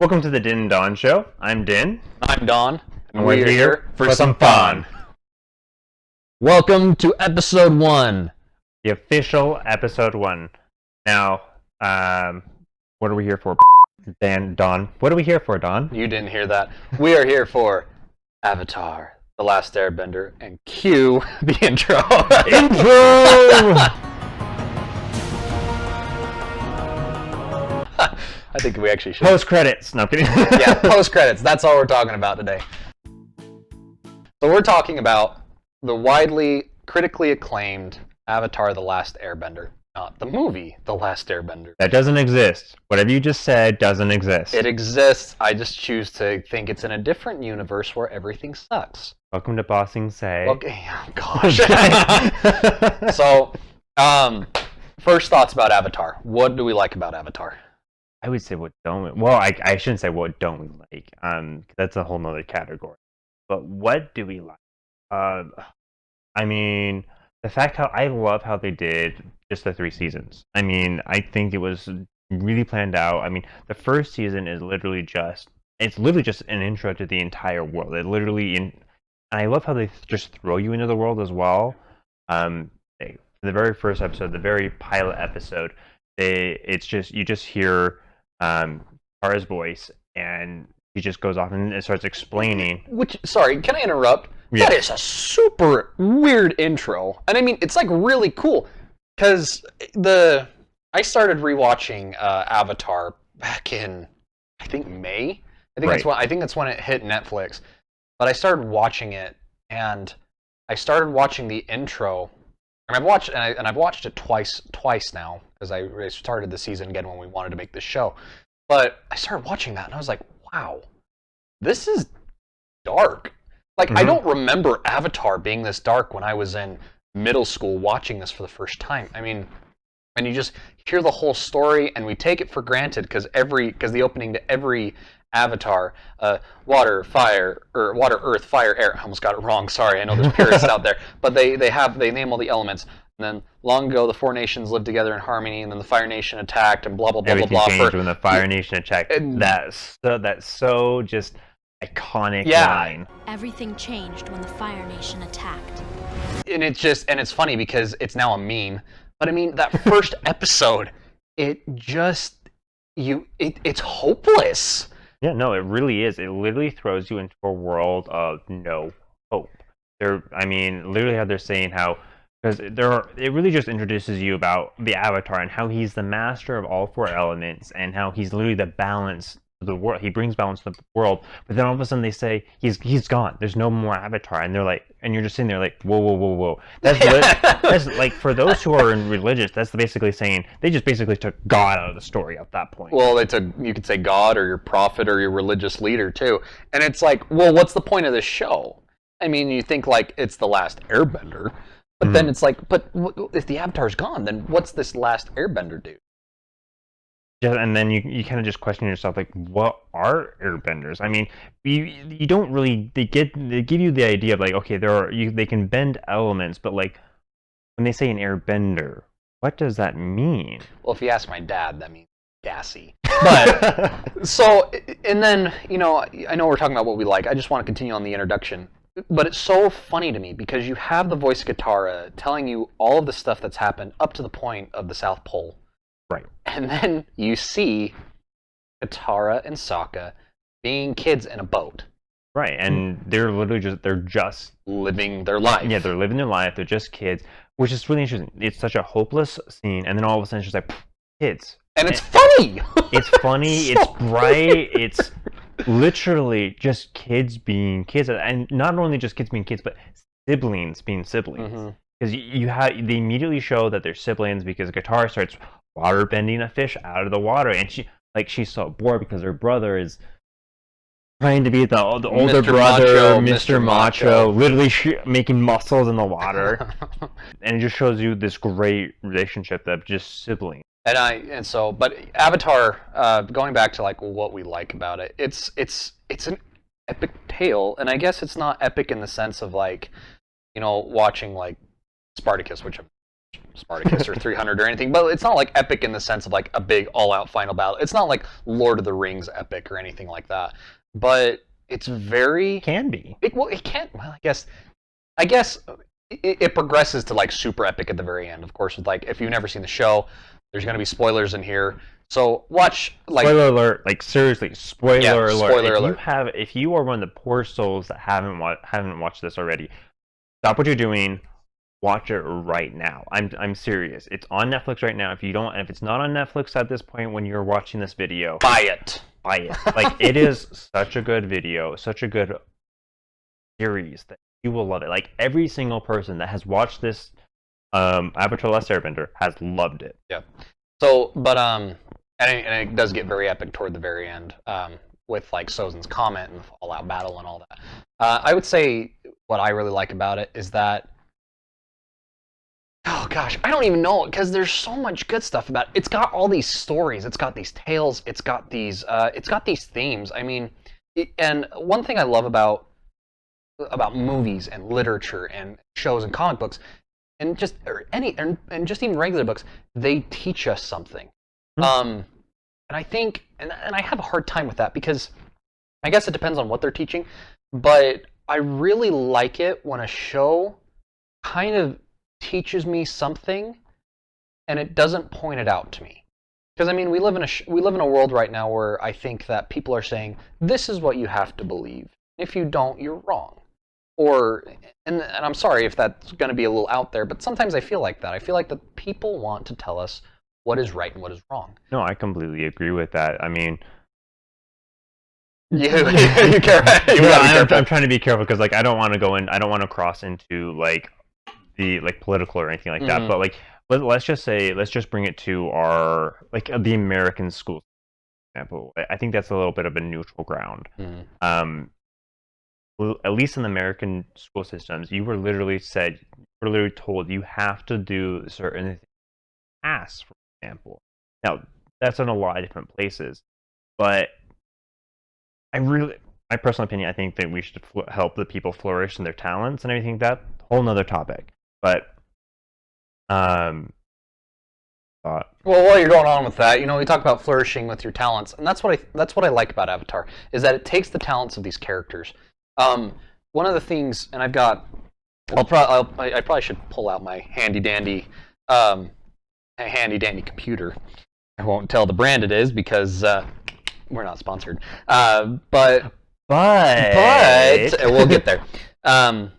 Welcome to the Din and Don Show. I'm Din. I'm Don, and we're here for some fun. Welcome to episode 1. The official episode 1. Now, what are we here for? Don. What are we here for, Don? You didn't hear that. We are here for Avatar the Last Airbender, and cue the intro. Intro! I think we actually should. Post credits. No, I'm kidding. Yeah, post credits. That's all we're talking about today. So we're talking about the widely, critically acclaimed Avatar the Last Airbender. Not the movie, The Last Airbender. That doesn't exist. Whatever you just said doesn't exist. It exists. I just choose to think it's in a different universe where everything sucks. Welcome to Bossing Say. Okay, oh gosh. So, first thoughts about Avatar. What do we like about Avatar? I would say what don't we? Well, I shouldn't say what don't we like. That's a whole nother category. But what do we like? I mean, the fact how I love how they did just the 3 seasons. I mean, I think it was really planned out. I mean, the first season is literally just an intro to the entire world. It literally and I love how they just throw you into the world as well. The very first episode, the very pilot episode, you just hear Tara's voice, and he just goes off and it starts explaining. Sorry, can I interrupt? Yeah. That is a super weird intro, and I mean it's like really cool because I started rewatching Avatar back in I think May. I think that's when it hit Netflix. But I started watching it, and I started watching the intro. And I've watched it twice now because I started the season again when we wanted to make this show. But I started watching that and I was like, wow, this is dark. Like I don't remember Avatar being this dark when I was in middle school watching this for the first time. I mean, and you just hear the whole story and we take it for granted because the opening to every Avatar, water, earth, fire, air. I almost got it wrong. Sorry, I know there's purists out there, but they name all the elements. And then long ago, the 4 nations lived together in harmony, and then the Fire Nation attacked, and blah blah blah Everything blah blah. Changed when the Fire Nation attacked. That's so just iconic line. Everything changed when the Fire Nation attacked. And it's funny because it's now a meme. But I mean, that first episode, it's hopeless. Yeah, no, it really is. It literally throws you into a world of no hope. Literally how they're saying how, because it really just introduces you about the Avatar and how he's the master of all 4 elements and how he's literally the balance of the world. He brings balance to the world, but then all of a sudden they say he's gone. There's no more Avatar, and they're like, and you're just sitting there like, whoa. That's like for those who are in religious, that's basically saying they just basically took God out of the story at that point. Well, you could say God or your prophet or your religious leader too, and it's like, well, what's the point of this show? I mean, you think like it's the Last Airbender, but then it's like, but if the Avatar's gone, then what's this Last Airbender do? Yeah, and then you kind of just question yourself, like, what are airbenders? I mean, you don't really. They give you the idea of like, okay, they can bend elements, but like when they say an airbender, what does that mean? Well, if you ask my dad, that means gassy. But so, and then I know we're talking about what we like. I just want to continue on the introduction. But it's so funny to me because you have the voice of Katara telling you all of the stuff that's happened up to the point of the South Pole. Right. And then you see Katara and Sokka being kids in a boat. Right, and they're literally just living their life. Yeah, they're living their life. They're just kids, which is really interesting. It's such a hopeless scene, and then all of a sudden it's just like, kids. And it's funny! It's funny, it's bright, it's literally just kids being kids. And not only just kids being kids, but siblings being siblings. Because they immediately show that they're siblings because Katara starts water bending a fish out of the water, and she's so bored because her brother is trying to be the older Mr. brother, Macho, Mr. Macho, literally making muscles in the water, and it just shows you this great relationship of just siblings. But Avatar, going back to like what we like about it, it's an epic tale, and I guess it's not epic in the sense of like, watching like Spartacus, which I'm Spartacus or 300 or anything, but it's not like epic in the sense of like a big all-out final battle. It's not like Lord of the Rings epic or anything like that. But it's very Can be. it can't. Well, I guess it progresses to like super epic at the very end. Of course, with like if you've never seen the show, there's going to be spoilers in here. So watch like Spoiler alert! Like seriously, spoiler Yeah, alert! spoiler if you alert. have, if you are one of the poor souls that haven't watched this already, stop what you're doing. Watch it right now. I'm serious. It's on Netflix right now. If you don't, if it's not on Netflix at this point when you're watching this video, buy it. buy it. Like it is such a good video, such a good series that you will love it. Like every single person that has watched this Avatar the Last Airbender has loved it. Yeah. So, but and it does get very epic toward the very end, with like Sozin's comment and the all-out battle and all that. I would say what I really like about it is that, oh gosh, I don't even know, because there's so much good stuff about it. It's got all these stories, it's got these tales, it's got these themes. I mean, and one thing I love about movies and literature and shows and comic books and just and just even regular books, they teach us something. And I think, and I have a hard time with that, because I guess it depends on what they're teaching, but I really like it when a show kind of teaches me something and it doesn't point it out to me. Because I mean, we live in a world right now where I think that people are saying, this is what you have to believe. If you don't, you're wrong. Or, and I'm sorry if that's going to be a little out there, but sometimes I feel like that. I feel like that people want to tell us what is right and what is wrong. No, I completely agree with that. I mean, you care. I'm trying to be careful because like I don't want to go in. I don't want to cross into like the like political or anything like that. But like let's just bring it to our like the American school example. I think that's a little bit of a neutral ground. Well, at least in the American school systems, you were literally told you have to do certain tasks, for example. Now, that's in a lot of different places, but my personal opinion, I think that we should help the people flourish in their talents and everything. That whole nother topic, but well, while you're going on with that, we talk about flourishing with your talents, and that's what I like about Avatar, is that it takes the talents of these characters. One of the things, and I probably should pull out my handy dandy computer. I won't tell the brand it is because we're not sponsored. But we'll get there. On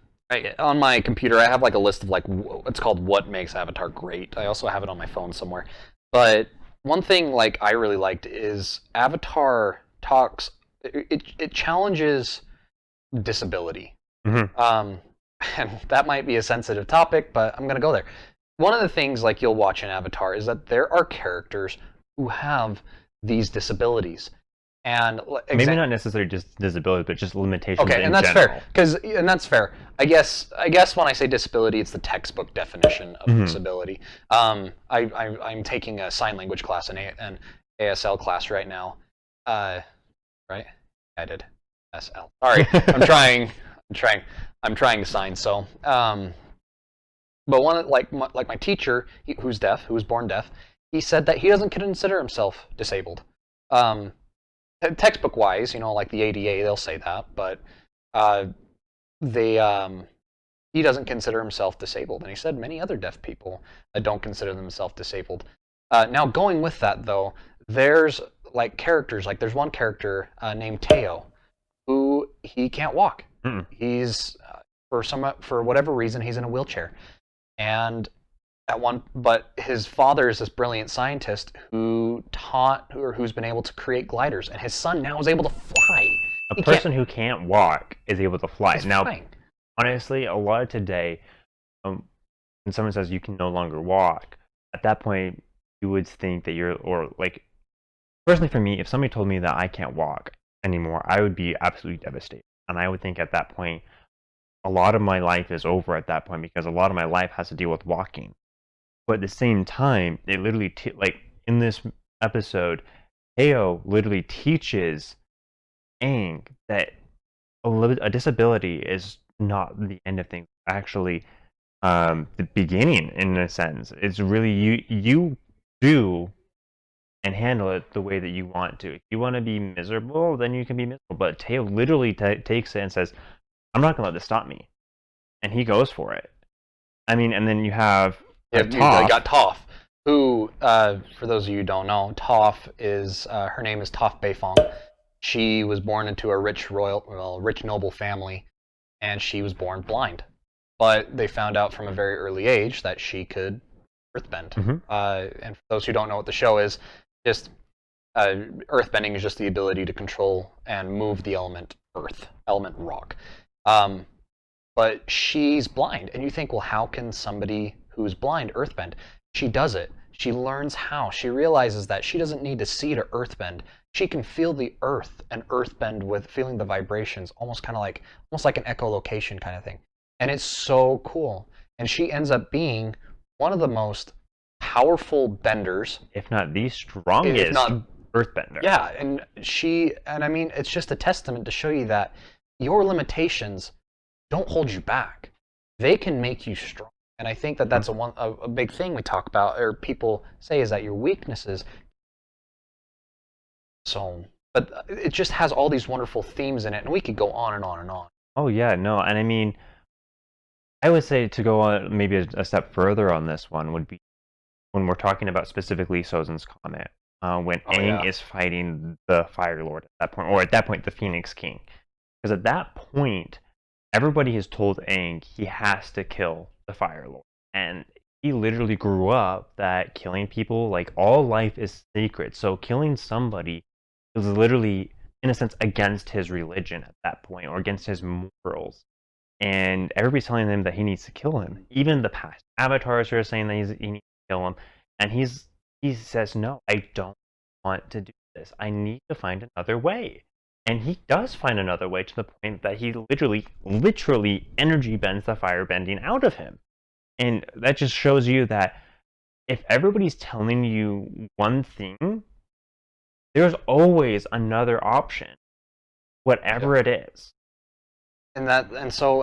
my computer, I have like a list of like it's called "What Makes Avatar Great." I also have it on my phone somewhere. But one thing like I really liked is Avatar talks. It challenges disability. And that might be a sensitive topic, but I'm gonna go there. One of the things like you'll watch in Avatar is that there are characters who have these disabilities, and maybe not necessarily just disability, but just limitations. Okay, and that's general. fair. And that's fair. I guess when I say disability, it's the textbook definition of disability. I'm taking a sign language class and an ASL class right now. Right? I did SL. Sorry, I'm trying to sign. So, but one like my teacher, who's deaf, who was born deaf, he said that he doesn't consider himself disabled. Textbook wise, like the ADA, they'll say that, but he doesn't consider himself disabled, and he said many other deaf people don't consider themselves disabled. Now, going with that though, there's like characters. Like there's one character named Teo, who he can't walk. He's for whatever reason he's in a wheelchair, and but his father is this brilliant scientist who's been able to create gliders, and his son now is able to fly. A person who can't walk is able to fly. Now, flying. Honestly, a lot of today, when someone says you can no longer walk, at that point you would think that personally for me, if somebody told me that I can't walk anymore, I would be absolutely devastated. And I would think at that point, a lot of my life is over at that point, because a lot of my life has to deal with walking. But at the same time, it literally, in this episode, Teo literally teaches Aang that a disability is not the end of things. Actually, the beginning in a sense. It's really you do and handle it the way that you want to. If you want to be miserable, then you can be miserable. But Teo literally takes it and says, "I'm not gonna let this stop me," and he goes for it. I mean, and then you have Yeah, you Toph. got Toph, who, for those of you who don't know, Toph is her name is Toph Beifong. She was born into a rich noble family, and she was born blind. But they found out from a very early age that she could earthbend. And for those who don't know what the show is, just earthbending is just the ability to control and move the element earth, element rock. But she's blind, and you think, well, how can somebody who's blind earthbend? She does it. She learns how. She realizes that she doesn't need to see to earthbend. She can feel the earth and earthbend with feeling the vibrations, almost like an echolocation kind of thing. And it's so cool. And she ends up being one of the most powerful benders, if not the strongest, if not earthbender. Yeah, and I mean, it's just a testament to show you that your limitations don't hold you back. They can make you strong. And I think that that's a big thing we talk about, or people say, is that your weaknesses. So, but it just has all these wonderful themes in it, and we could go on and on and on. Oh yeah, no, and I mean, I would say to go on maybe a step further on this one would be when we're talking about specifically Sozin's Comet, when Aang is fighting the Fire Lord at that point, or at that point the Phoenix King, because at that point everybody has told Aang he has to kill the Fire Lord, and he literally grew up that killing people, like, all life is sacred, so killing somebody is literally, in a sense, against his religion at that point, or against his morals. And everybody's telling him that he needs to kill him. Even the past avatars are saying that he needs to kill him, and he says, "No, I don't want to do this. I need to find another way." And he does find another way, to the point that he literally energy bends the fire bending out of him. And that just shows you that if everybody's telling you one thing, there's always another option, whatever it is. And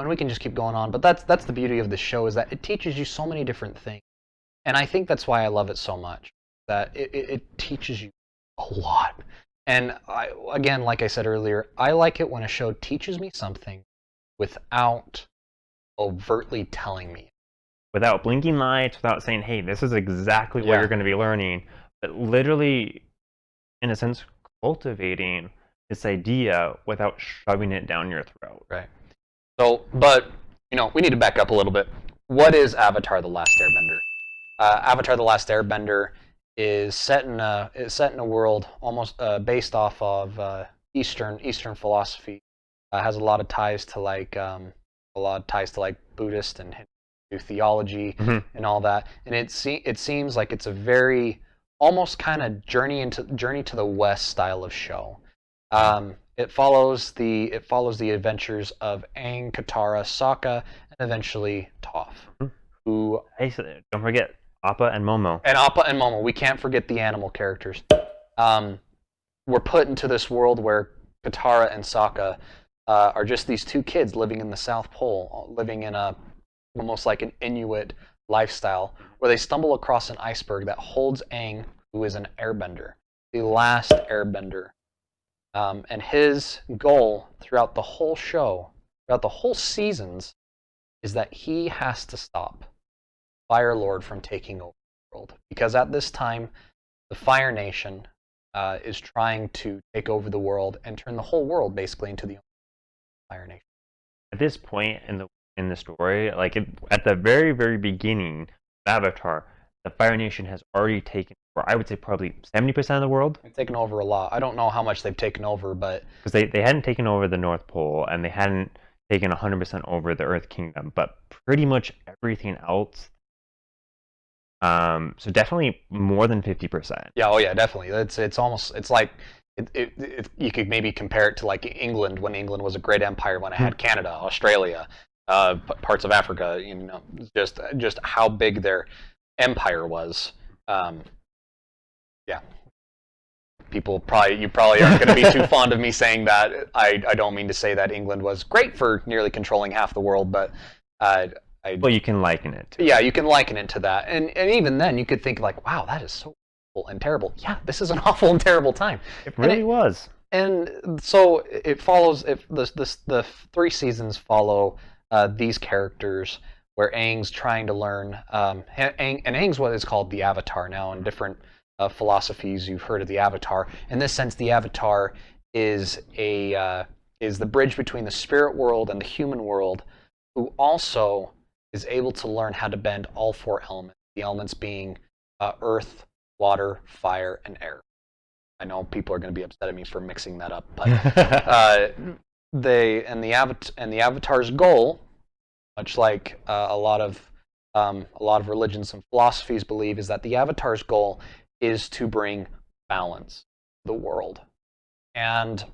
we can just keep going on, but that's the beauty of the show, is that it teaches you so many different things. And I think that's why I love it so much, that it teaches you a lot. And again, like I said earlier, I like it when a show teaches me something without overtly telling me. Without blinking lights, without saying, hey, this is exactly what you're going to be learning, but literally, in a sense, cultivating this idea without shoving it down your throat. Right. So, but, we need to back up a little bit. What is Avatar the Last Airbender? Avatar the Last Airbender is set in a world almost based off of Eastern philosophy. Has a lot of ties to Buddhist and Hindu theology and all that. And it seems like it's a very almost kind of journey to the West style of show. It follows the adventures of Aang, Katara, Sokka, and eventually Toph. Who, don't forget Appa and Momo. And Appa and Momo. We can't forget the animal characters. We're put into this world where Katara and Sokka are just these two kids living in the South Pole, living in almost like an Inuit lifestyle, where they stumble across an iceberg that holds Aang, who is an airbender, the last airbender. And his goal throughout the whole show, throughout the whole seasons, is that he has to stop Fire Lord from taking over the world. Because at this time, the Fire Nation is trying to take over the world and turn the whole world basically into the Fire Nation. At this point in the story, like at the very, very beginning of Avatar, the Fire Nation has already taken, or I would say probably 70% of the world. They've taken over a lot. I don't know how much they've taken over, but because they hadn't taken over the North Pole, and they hadn't taken 100% over the Earth Kingdom, but pretty much everything else. So definitely more than 50%. Yeah, oh yeah, definitely. It's like you could maybe compare it to like England, when England was a great empire, when it had Canada, Australia, parts of Africa. Just how big their empire was. Yeah. You probably aren't going to be too fond of me saying that. I don't mean to say that England was great for nearly controlling half the world, but Well, you can liken it to yeah, you can liken it to that, and even then you could think like, wow, that is so awful and terrible. Yeah, this is an awful and terrible time. it really was. And so it follows. If the 3 seasons follow these characters, where Aang's trying to learn, and Aang's what is called the Avatar now. In different philosophies, you've heard of the Avatar. In this sense, the Avatar is the bridge between the spirit world and the human world, who also is able to learn how to bend all 4 elements. The elements being earth, water, fire, and air. I know people are going to be upset at me for mixing that up, but the Avatar's goal, much like a lot of religions and philosophies believe, is that the Avatar's goal is to bring balance to the world, and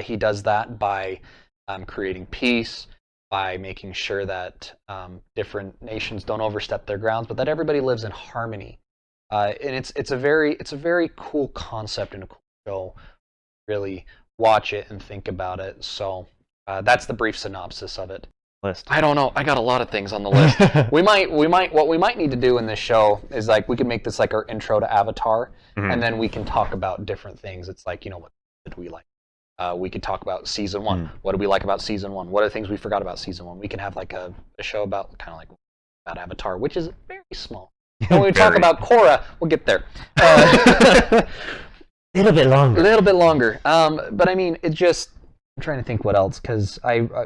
he does that by creating peace, by making sure that different nations don't overstep their grounds, but that everybody lives in harmony. And it's a very cool concept and a cool show. Really watch it and think about it. So that's the brief synopsis of it. List. I don't know. I got a lot of things on the list. What we might need to do in this show is like we can make this like our intro to Avatar, and then we can talk about different things. It's like, what did we like? We could talk about season 1. What did we like about season 1? What are the things we forgot about season 1? We can have like a show about kind of like about Avatar, which is very small. When we talk about Korra, we'll get there. A little bit longer. A little bit longer. But I mean, it just. I'm trying to think what else, because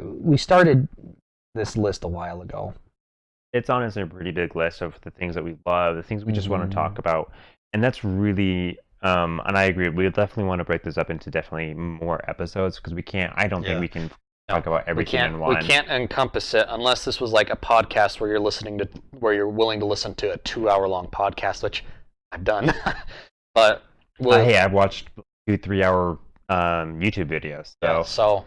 we started this list a while ago. It's honestly a pretty big list of the things that we love, the things we just want to talk about, and that's really. And I agree. We definitely want to break this up into definitely more episodes because we can't. I don't think we can talk about everything in one. We can't encompass it unless this was like a podcast where you're willing to listen to a 2-hour-long podcast, which I've done. But hey, I've watched 2-3 hour YouTube videos. So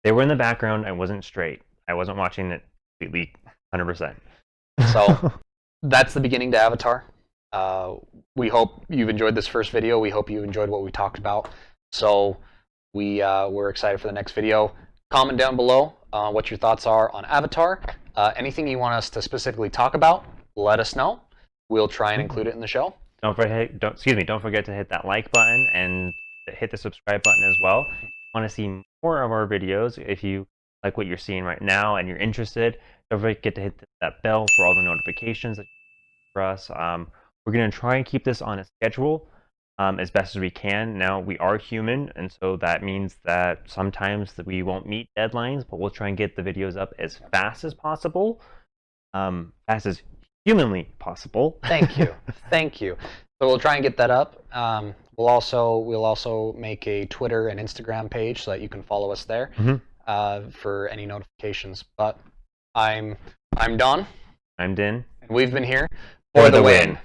they were in the background. I wasn't straight. I wasn't watching it completely 100%. So that's the beginning to Avatar. We hope you've enjoyed this first video. We hope you enjoyed what we talked about. So we're excited for the next video. Comment down below what your thoughts are on Avatar. Anything you want us to specifically talk about, let us know. We'll try and include it in the show. Don't forget to hit that like button and hit the subscribe button as well. If you want to see more of our videos, if you like what you're seeing right now and you're interested, don't forget to hit that bell for all the notifications for us. We're going to try and keep this on a schedule as best as we can. Now, we are human, and so that means that sometimes we won't meet deadlines, but we'll try and get the videos up as fast as possible, fast as humanly possible. Thank you. Thank you. So we'll try and get that up. We'll also make a Twitter and Instagram page so that you can follow us there for any notifications. But I'm Don. I'm Din. And we've been here for the win.